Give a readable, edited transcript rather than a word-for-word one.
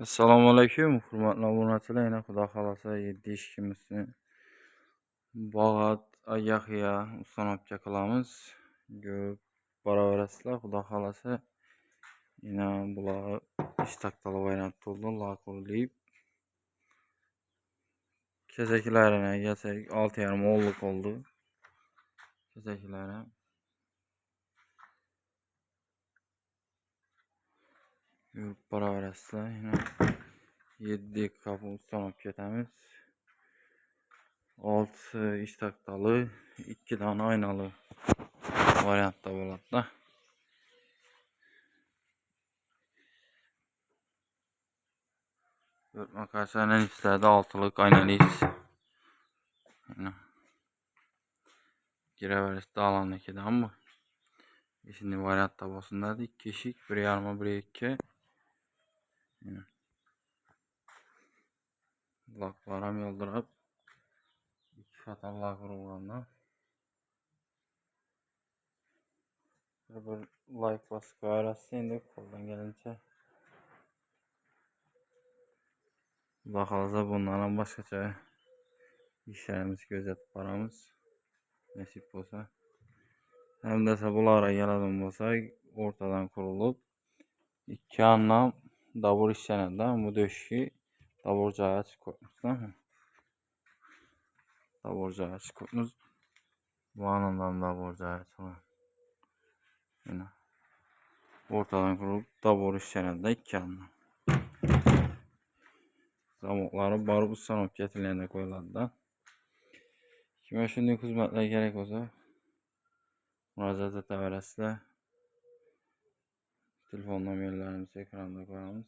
Assalomu alaykum, hurmatli obunachilar. Yana Xudo xolasa 7 ish kunimizni bog'at Ayaxiya ustanobga qilamiz. Ko'rib boraverasizlar, Xudo xolasa. Yana bular ish taktali variant bo'ldi, lakurlib. Kezaklarini kelsak 6,5 o'g'lik oldu. Kezaklari ko'rib boraverasizlar. Yana 7 kapı ustanob ketamiz. 6 iş taktalı, 2 tane aynalı variantta bo'ladi da. Arkadaşlar istedi 6'lık aynalıyız. Yani, gireverisi dağlandaki bu. Şimdi variantta bolsundadı. 2 eşik, 1,5 1,2. Yani, laklarım yoldurab 2 fatal lak vurulganda. Bir like basıp koyarası endi koldan gelince. Allah kalırsa bunlardan başkaça işlerimizi gözetip baramız. Nasip olsa. Hem de bulara gelelim olsa ortadan kurulup 2 anlam dabur işlenende bu döşü daburcağa çıkıyoruz, değil mi? Daburcağa çıkıyoruz. Bu anından daburcağa çıkıyoruz. Yani ortadan kurulup dabur işlenende 2 anlam. Zamokları barı bu sanop getirilerine koyuladı da. Kime şimdi hizmetler gerek olsa müracaat edebilirsiniz. Telefon numaralarımızı ekranda koyalım.